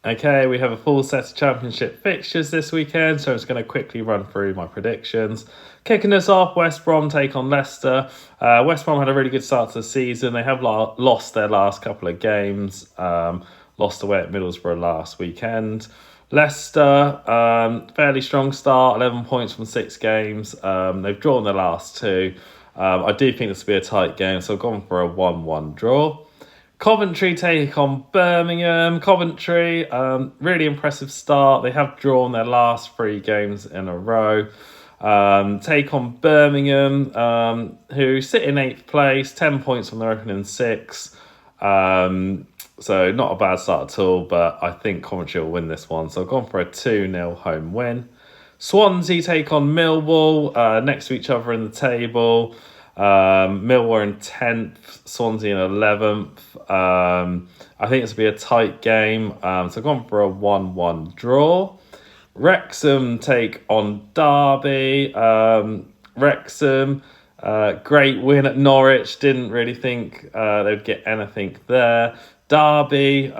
Okay, we have a full set of championship fixtures this weekend, so I'm just going to quickly run through my predictions. Kicking us off, West Brom take on Leicester. West Brom had a really good start to the season. They have lost their last couple of games, lost away at Middlesbrough last weekend. Leicester, fairly strong start, 11 points from 6 games. They've drawn their last 2. I do think this will be a tight game, so I've gone for a 1-1 draw. Coventry take on Birmingham. Coventry, really impressive start. They have drawn their last 3 games in a row. Take on Birmingham, who sit in 8th place, 10 points from their opening 6. So not a bad start at all, but I think Coventry will win this one. So I've gone for a 2-0 home win. Swansea take on Millwall, next to each other in the table. Millwall in 10th, Swansea in 11th. I think it's going to be a tight game. So I've gone for a 1-1 draw. Wrexham take on Derby. Wrexham, great win at Norwich. Didn't really think they'd get anything there. Derby,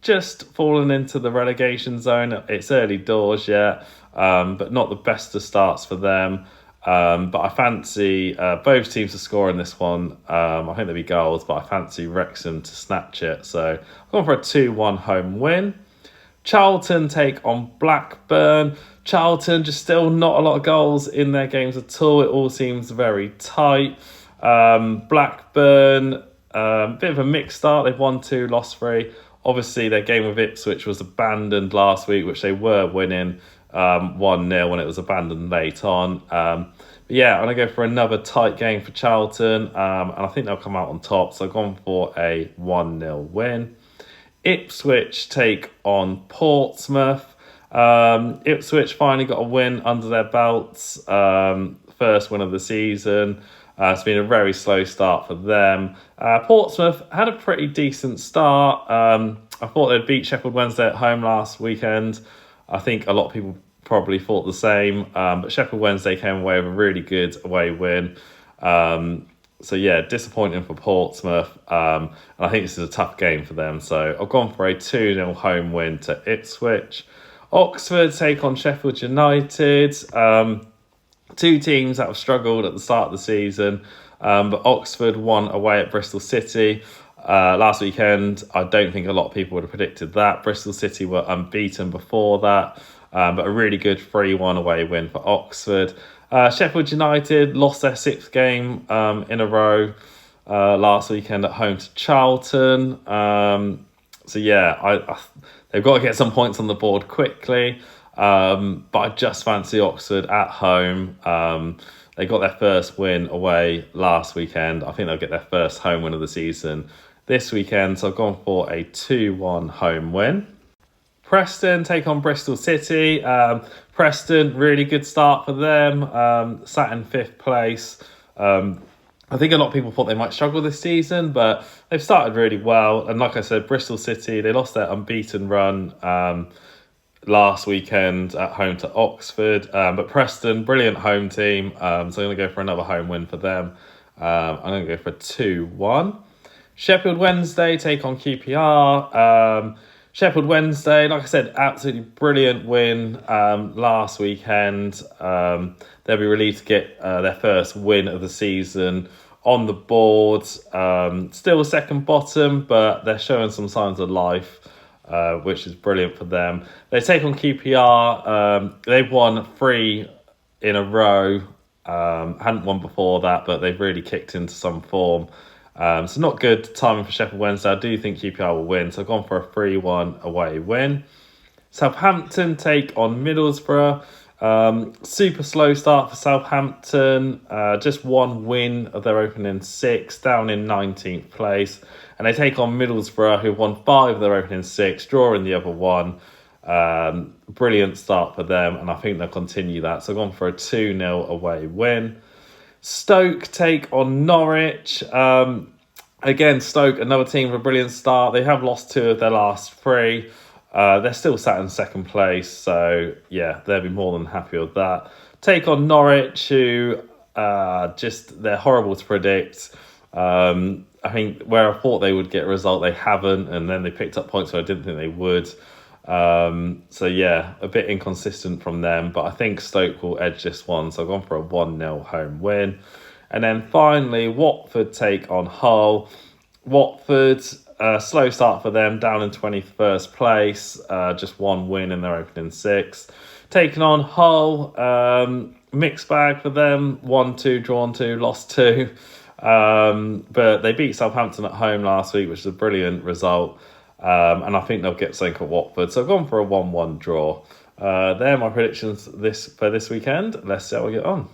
just fallen into the relegation zone. It's early doors yet, but not the best of starts for them. But I fancy both teams to score in this one. I think there'll be goals, but I fancy Wrexham to snatch it. So I'm going for a 2-1 home win. Charlton take on Blackburn. Charlton, just still not a lot of goals in their games at all. It all seems very tight. Blackburn, bit of a mixed start. They've won 2, lost 3. Obviously, their game with Ipswich was abandoned last week, which they were winning 1-0 when it was abandoned late on. But yeah, I'm going to go for another tight game for Charlton, and I think they'll come out on top. So I've gone for a 1-0 win. Ipswich take on Portsmouth. Ipswich finally got a win under their belts. First win of the season. It's been a very slow start for them. Portsmouth had a pretty decent start. I thought they'd beat Sheffield Wednesday at home last weekend. I think a lot of people probably thought the same. But Sheffield Wednesday came away with a really good away win. So yeah, disappointing for Portsmouth. And I think this is a tough game for them. So I've gone for a 2-0 home win to Ipswich. Oxford take on Sheffield United. 2 teams that have struggled at the start of the season. But Oxford won away at Bristol City last weekend. I don't think a lot of people would have predicted that. Bristol City were unbeaten before that. But a really good 3-1 away win for Oxford. Sheffield United lost their 6th game in a row last weekend at home to Charlton. So yeah, they've got to get some points on the board quickly. But I just fancy Oxford at home. They got their first win away last weekend. I think they'll get their first home win of the season this weekend. So I've gone for a 2-1 home win. Preston take on Bristol City. Preston, really good start for them. Sat in 5th place. I think a lot of people thought they might struggle this season, but they've started really well. And like I said, Bristol City, they lost their unbeaten run last weekend at home to Oxford. But Preston, brilliant home team. So I'm going to go for another home win for them. I'm going to go for a 2-1. Sheffield Wednesday take on QPR. Sheffield Wednesday, like I said, absolutely brilliant win last weekend. They'll be relieved to get their first win of the season on the board. Still second bottom, but they're showing some signs of life, which is brilliant for them. They take on QPR. They've won 3 in a row. Hadn't won before that, but they've really kicked into some form. So not good timing for Sheffield Wednesday. I do think QPR will win. So I've gone for a 3-1 away win. Southampton take on Middlesbrough. Super slow start for Southampton. Just 1 win of their opening 6, down in 19th place. And they take on Middlesbrough, who won 5 of their opening 6, drawing the other 1. Brilliant start for them, and I think they'll continue that. So I've gone for a 2-0 away win. Stoke take on Norwich. Again, Stoke, another team with a brilliant start. They have lost 2 of their last 3. They're still sat in 2nd place. So, yeah, they'll be more than happy with that. Take on Norwich, who they're horrible to predict. I think where I thought they would get a result, they haven't, and then they picked up points where I didn't think they would. So yeah, a bit inconsistent from them, but I think Stoke will edge this one. So I've gone for a 1-0 home win. And then finally, Watford take on Hull. Watford, slow start for them, down in 21st place, just one win in their opening six. Taking on Hull, mixed bag for them, 1-2, drawn 2, lost 2. But they beat Southampton at home last week, which is a brilliant result. And I think they'll get something at Watford. So I've gone for a 1-1 draw. They're my predictions for this weekend. Let's see how we get on.